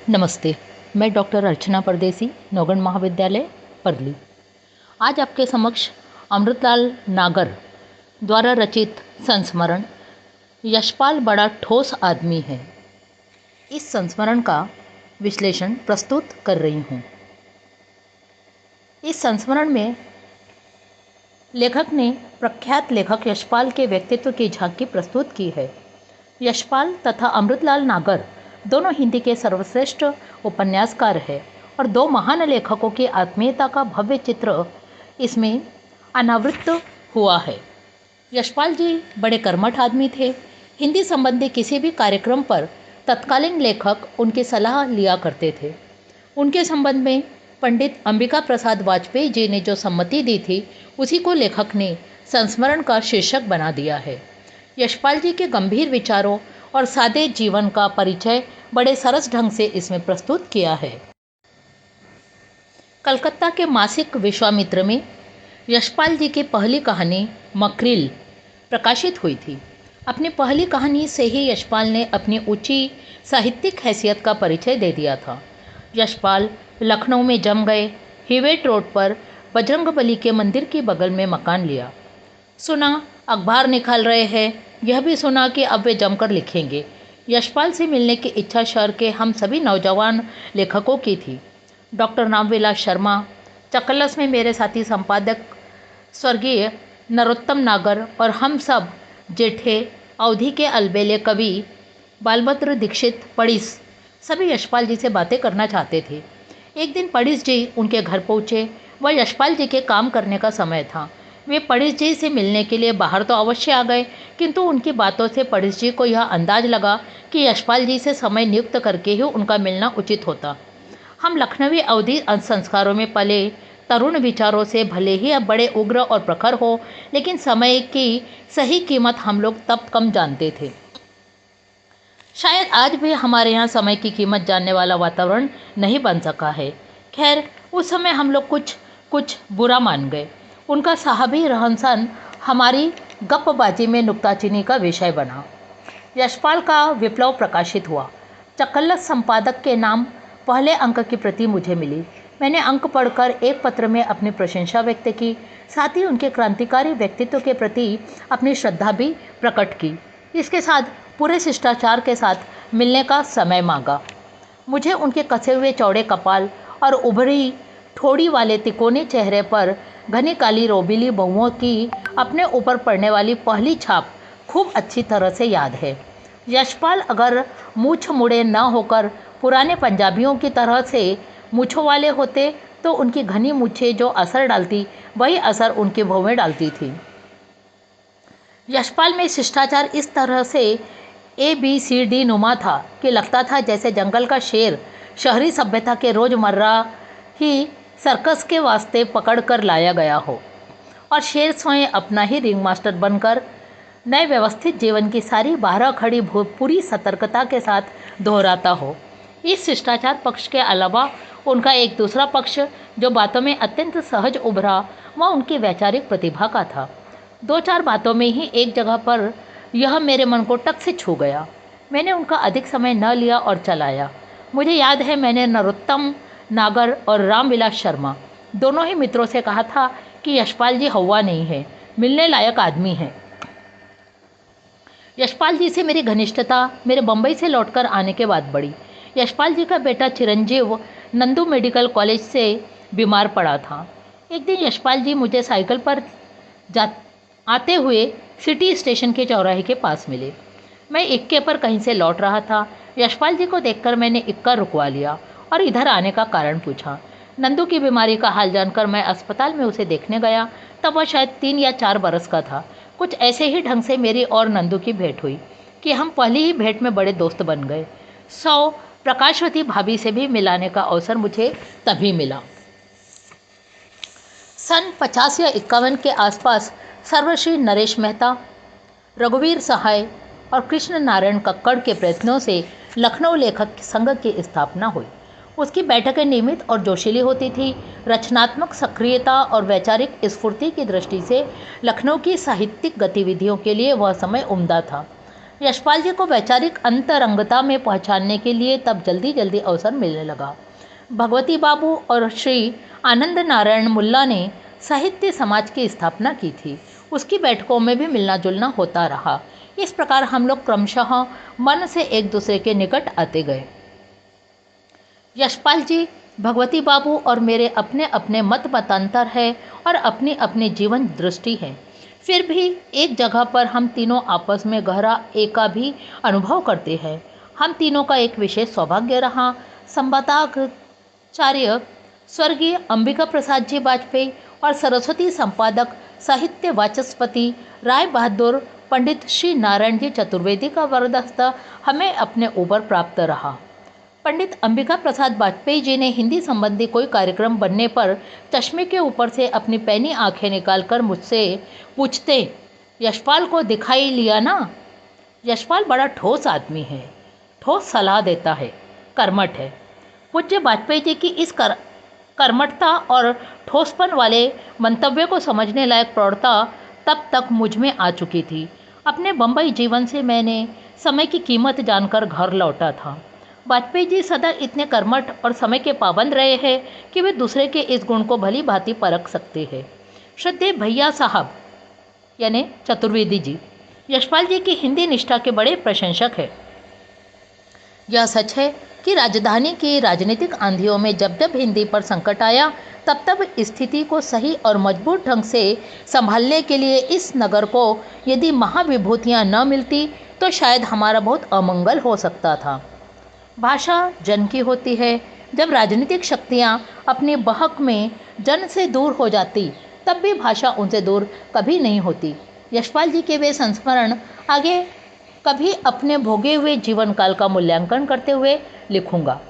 नमस्ते। मैं डॉक्टर अर्चना परदेसी, नौगढ़ महाविद्यालय, परली। आज आपके समक्ष अमृतलाल नागर द्वारा रचित संस्मरण यशपाल बड़ा ठोस आदमी है, इस संस्मरण का विश्लेषण प्रस्तुत कर रही हूँ। इस संस्मरण में लेखक ने प्रख्यात लेखक यशपाल के व्यक्तित्व की झांकी प्रस्तुत की है। यशपाल तथा अमृतलाल नागर दोनों हिंदी के सर्वश्रेष्ठ उपन्यासकार हैं और दो महान लेखकों की आत्मीयता का भव्य चित्र इसमें अनावृत हुआ है। यशपाल जी बड़े कर्मठ आदमी थे। हिंदी संबंधी किसी भी कार्यक्रम पर तत्कालीन लेखक उनकी सलाह लिया करते थे। उनके संबंध में पंडित अंबिका प्रसाद वाजपेयी जी ने जो सम्मति दी थी, उसी को लेखक ने संस्मरण का शीर्षक बना दिया है। यशपाल जी के गंभीर विचारों और सादे जीवन का परिचय बड़े सरस ढंग से इसमें प्रस्तुत किया है। कलकत्ता के मासिक विश्वामित्र में यशपाल जी की पहली कहानी मकरिल प्रकाशित हुई थी। अपनी पहली कहानी से ही यशपाल ने अपनी ऊंची साहित्यिक हैसियत का परिचय दे दिया था। यशपाल लखनऊ में जम गए। हिवेट रोड पर बजरंगबली के मंदिर के बगल में मकान लिया। सुना अखबार निकाल रहे हैं, यह भी सुना कि अब वे जमकर लिखेंगे। यशपाल से मिलने की इच्छा शहर के हम सभी नौजवान लेखकों की थी। डॉक्टर रामविलास शर्मा, चकल्लस में मेरे साथी संपादक स्वर्गीय नरोत्तम नागर और हम सब जेठे अवधि के अलबेले कवि बालभद्र दीक्षित पड़िस सभी यशपाल जी से बातें करना चाहते थे। एक दिन पड़िस जी उनके घर पहुँचे। वह यशपाल जी के काम करने का समय था। वे पड़िस जी से मिलने के लिए बाहर तो अवश्य आ गए, किंतु उनकी बातों से पड़िस जी को यह अंदाज लगा कि यशपाल जी से समय नियुक्त करके ही उनका मिलना उचित होता। हम लखनवी अवधि संस्कारों में पले, तरुण विचारों से भले ही अब बड़े उग्र और प्रखर हो, लेकिन समय की सही कीमत हम लोग तब कम जानते थे। शायद आज भी हमारे यहाँ समय की कीमत जानने वाला वातावरण नहीं बन सका है। खैर, उस समय हम लोग कुछ बुरा मान गए। उनका साहबी रहन-सहन हमारी गप्पबाजी में नुक्ताचीनी का विषय बना। यशपाल का विप्लव प्रकाशित हुआ। चकल्लस संपादक के नाम पहले अंक की प्रति मुझे मिली। मैंने अंक पढ़कर एक पत्र में अपनी प्रशंसा व्यक्त की, साथ ही उनके क्रांतिकारी व्यक्तित्व के प्रति अपनी श्रद्धा भी प्रकट की। इसके साथ पूरे शिष्टाचार के साथ मिलने का समय मांगा। मुझे उनके कसे हुए चौड़े कपाल और उभरी ठोड़ी वाले तिकोने चेहरे पर घनी काली रोबीली बहुओं की अपने ऊपर पड़ने वाली पहली छाप खूब अच्छी तरह से याद है। यशपाल अगर मूछ मुड़े न होकर पुराने पंजाबियों की तरह से मूछों वाले होते तो उनकी घनी मूछें जो असर डालती, वही असर उनकी बहुएं डालती थी। यशपाल में शिष्टाचार इस तरह से ABCD नुमा था कि लगता था जैसे जंगल का शेर शहरी सभ्यता के रोज़मर्रा ही सर्कस के वास्ते पकड़ कर लाया गया हो और शेर स्वयं अपना ही रिंग मास्टर बनकर नए व्यवस्थित जीवन की सारी बारह खड़ी पूरी सतर्कता के साथ दोहराता हो। इस शिष्टाचार पक्ष के अलावा उनका एक दूसरा पक्ष जो बातों में अत्यंत सहज उभरा, वह उनकी वैचारिक प्रतिभा का था। दो चार बातों में ही एक जगह पर यह मेरे मन को टक से छू गया। मैंने उनका अधिक समय न लिया और चलाया। मुझे याद है मैंने नरोत्तम नागर और रामविलास शर्मा दोनों ही मित्रों से कहा था कि यशपाल जी हौवा नहीं है, मिलने लायक आदमी है। यशपाल जी से मेरी घनिष्ठता मेरे बम्बई से लौटकर आने के बाद बढ़ी। यशपाल जी का बेटा चिरंजीव नंदू मेडिकल कॉलेज से बीमार पड़ा था। एक दिन यशपाल जी मुझे साइकिल पर आते हुए सिटी स्टेशन के चौराहे के पास मिले। मैं इक्के पर कहीं से लौट रहा था। यशपाल जी को देखकर मैंने इक्का रुकवा लिया और इधर आने का कारण पूछा। नंदू की बीमारी का हाल जानकर मैं अस्पताल में उसे देखने गया। तब वह शायद 3 या 4 बरस का था। कुछ ऐसे ही ढंग से मेरी और नंदू की भेंट हुई कि हम पहली ही भेंट में बड़े दोस्त बन गए। प्रकाशवती भाभी से भी मिलाने का अवसर मुझे तभी मिला। सन 50 या 51 के आसपास सर्वश्री नरेश मेहता, रघुवीर सहाय और कृष्ण नारायण कक्कड़ के प्रयत्नों से लखनऊ लेखक संघ की स्थापना हुई। उसकी बैठकें नियमित और जोशीली होती थी। रचनात्मक सक्रियता और वैचारिक स्फूर्ति की दृष्टि से लखनऊ की साहित्यिक गतिविधियों के लिए वह समय उम्दा था। यशपाल जी को वैचारिक अंतरंगता में पहचानने के लिए तब जल्दी जल्दी अवसर मिलने लगा। भगवती बाबू और श्री आनंद नारायण मुल्ला ने साहित्य समाज की स्थापना की थी। उसकी बैठकों में भी मिलना जुलना होता रहा। इस प्रकार हम लोग क्रमशः मन से एक दूसरे के निकट आते गए। यशपाल जी, भगवती बाबू और मेरे अपने अपने मतांतर है और अपनी अपनी जीवन दृष्टि है। फिर भी एक जगह पर हम तीनों आपस में गहरा एका भी अनुभव करते हैं। हम तीनों का एक विशेष सौभाग्य रहा। संवादाचार्य स्वर्गीय अंबिका प्रसाद जी वाजपेयी और सरस्वती संपादक साहित्य वाचस्पति राय बहादुर पंडित श्री नारायण जी चतुर्वेदी का वरदहस्त हमें अपने ऊपर प्राप्त रहा। पंडित अंबिका प्रसाद वाजपेयी जी ने हिंदी संबंधी कोई कार्यक्रम बनने पर चश्मे के ऊपर से अपनी पैनी आंखें निकालकर मुझसे पूछते, यशपाल को दिखाई लिया ना? यशपाल बड़ा ठोस आदमी है, ठोस सलाह देता है, कर्मठ है। पूज्य वाजपेयी जी की इस कर्मठता और ठोसपन वाले मंतव्य को समझने लायक प्रौढ़ता तब तक मुझ में आ चुकी थी। अपने बम्बई जीवन से मैंने समय की कीमत जानकर घर लौटा था। वाजपेयी जी सदा इतने कर्मठ और समय के पाबंद रहे हैं कि वे दूसरे के इस गुण को भली भांति परख सकते हैं। श्रद्धेय भैया साहब यानी चतुर्वेदी जी यशपाल जी की हिंदी निष्ठा के बड़े प्रशंसक हैं। यह सच है कि राजधानी की राजनीतिक आंधियों में जब जब हिंदी पर संकट आया तब तब स्थिति को सही और मजबूत ढंग से संभालने के लिए इस नगर को यदि महाविभूतियाँ न मिलती तो शायद हमारा बहुत अमंगल हो सकता था। भाषा जन की होती है। जब राजनीतिक शक्तियाँ अपनी बहक में जन से दूर हो जाती तब भी भाषा उनसे दूर कभी नहीं होती। यशपाल जी के वे संस्मरण आगे कभी अपने भोगे हुए जीवन काल का मूल्यांकन करते हुए लिखूंगा,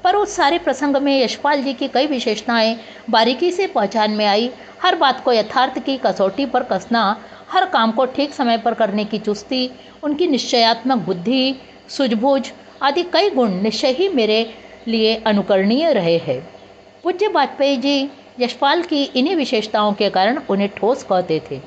पर उस सारे प्रसंग में यशपाल जी की कई विशेषताएं बारीकी से पहचान में आई। हर बात को यथार्थ की कसौटी पर कसना, हर काम को ठीक समय पर करने की चुस्ती, उनकी निश्चयात्मक बुद्धि, सूझबूझ आदि कई गुण निश्चय ही मेरे लिए अनुकरणीय रहे हैं। पूज्य वाजपेयी जी यशपाल की इन्हीं विशेषताओं के कारण उन्हें ठोस कहते थे।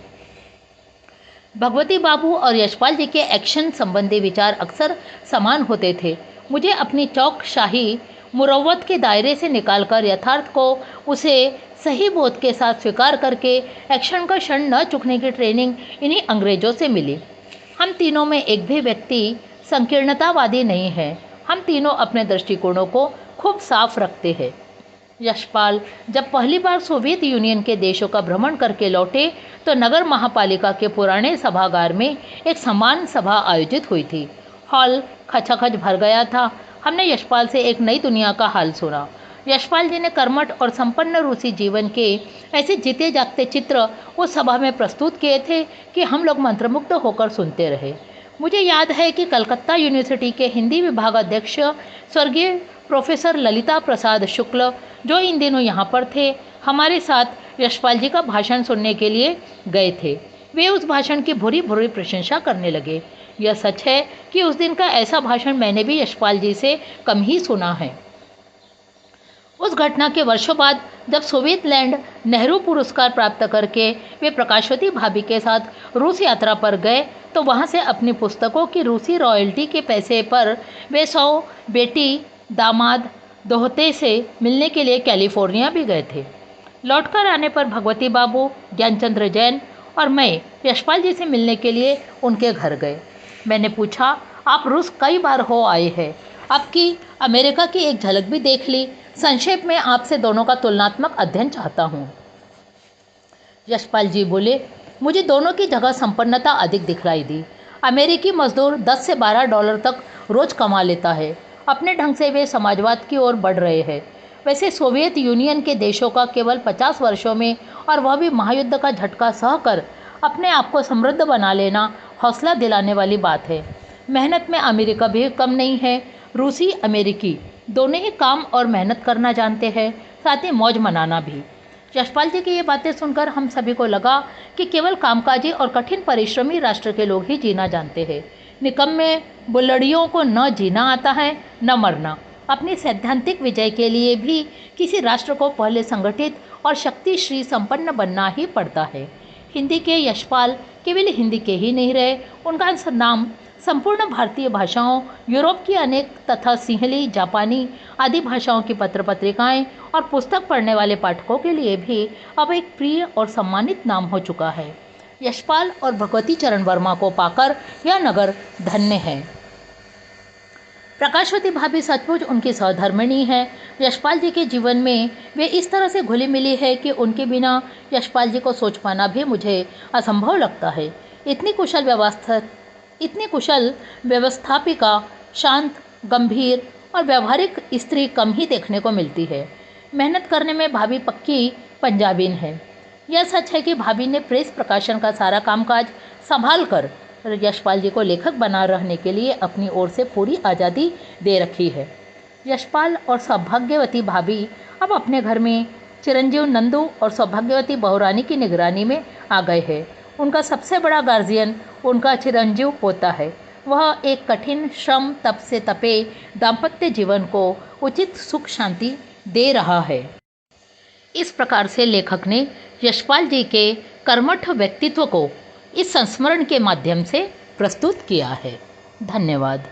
भगवती बाबू और यशपाल जी के एक्शन संबंधी विचार अक्सर समान होते थे। मुझे अपनी चौकशाही मुरव्वत के दायरे से निकालकर यथार्थ को उसे सही बोध के साथ स्वीकार करके एक्शन का क्षण न चूकने की ट्रेनिंग इन्हीं अंग्रेजों से मिली। हम तीनों में एक भी व्यक्ति संकीर्णतावादी नहीं है। हम तीनों अपने दृष्टिकोणों को खूब साफ रखते हैं। यशपाल जब पहली बार सोवियत यूनियन के देशों का भ्रमण करके लौटे तो नगर महापालिका के पुराने सभागार में एक समान सभा आयोजित हुई थी। हॉल खचाखच भर गया था। हमने यशपाल से एक नई दुनिया का हाल सुना। यशपाल जी ने कर्मठ और संपन्न रूसी जीवन के ऐसे जीते जागते चित्र उस सभा में प्रस्तुत किए थे कि हम लोग मंत्रमुग्ध होकर सुनते रहे। मुझे याद है कि कलकत्ता यूनिवर्सिटी के हिंदी विभागाध्यक्ष स्वर्गीय प्रोफेसर ललिता प्रसाद शुक्ल, जो इन दिनों यहाँ पर थे, हमारे साथ यशपाल जी का भाषण सुनने के लिए गए थे। वे उस भाषण की भूरी भूरी प्रशंसा करने लगे। यह सच है कि उस दिन का ऐसा भाषण मैंने भी यशपाल जी से कम ही सुना है। उस घटना के वर्षों बाद जब सोवियत लैंड नेहरू पुरस्कार प्राप्त करके वे प्रकाशवती भाभी के साथ रूस यात्रा पर गए तो वहाँ से अपनी पुस्तकों की रूसी रॉयल्टी के पैसे पर वे 100 बेटी दामाद दोहते से मिलने के लिए कैलिफोर्निया भी गए थे। लौटकर आने पर भगवती बाबू, ज्ञानचंद्र जैन और मैं यशपाल जी से मिलने के लिए उनके घर गए। मैंने पूछा, आप रूस कई बार हो आए हैं, आपकी अमेरिका की एक झलक भी देख ली। संक्षेप में आपसे दोनों का तुलनात्मक अध्ययन चाहता हूँ। यशपाल जी बोले, मुझे दोनों की जगह संपन्नता अधिक दिखलाई दी। अमेरिकी मजदूर 10 से 12 डॉलर तक रोज कमा लेता है। अपने ढंग से वे समाजवाद की ओर बढ़ रहे हैं। वैसे सोवियत यूनियन के देशों का केवल 50 वर्षों में, और वह भी महायुद्ध का झटका सहकर, अपने आप को समृद्ध बना लेना हौसला दिलाने वाली बात है। मेहनत में अमेरिका भी कम नहीं है। रूसी अमेरिकी दोनों ही काम और मेहनत करना जानते हैं, साथ ही मौज मनाना भी। यशपाल जी की ये बातें सुनकर हम सभी को लगा कि केवल कामकाजी और कठिन परिश्रमी राष्ट्र के लोग ही जीना जानते हैं। निकम्मे बुल्लड़ियों को न जीना आता है न मरना। अपनी सैद्धांतिक विजय के लिए भी किसी राष्ट्र को पहले संगठित और शक्तिश्री संपन्न बनना ही पड़ता है। हिंदी के यशपाल केवल हिंदी के ही नहीं रहे, उनका नाम संपूर्ण भारतीय भाषाओं, यूरोप की अनेक तथा सिंहली, जापानी आदि भाषाओं की पत्र पत्रिकाएं और पुस्तक पढ़ने वाले पाठकों के लिए भी अब एक प्रिय और सम्मानित नाम हो चुका है। यशपाल और भगवती चरण वर्मा को पाकर यह नगर धन्य है। प्रकाशवती भाभी सचमुच उनकी सहधर्मिणी है। यशपाल जी के जीवन में वे इस तरह से घुली मिली है कि उनके बिना यशपाल जी को सोच पाना भी मुझे असंभव लगता है। इतनी कुशल व्यवस्थापिका, शांत, गंभीर और व्यवहारिक स्त्री कम ही देखने को मिलती है। मेहनत करने में भाभी पक्की पंजाबीन है। यह सच है कि भाभी ने प्रेस प्रकाशन का सारा कामकाज संभाल कर यशपाल जी को लेखक बना रहने के लिए अपनी ओर से पूरी आज़ादी दे रखी है। यशपाल और सौभाग्यवती भाभी अब अपने घर में चिरंजीव नंदू और सौभाग्यवती बहुरानी की निगरानी में आ गए हैं। उनका सबसे बड़ा गार्जियन उनका चिरंजीव पोता है। वह एक कठिन श्रम तप से तपे दाम्पत्य जीवन को उचित सुख शांति दे रहा है। इस प्रकार से लेखक ने यशपाल जी के कर्मठ व्यक्तित्व को इस संस्मरण के माध्यम से प्रस्तुत किया है। धन्यवाद।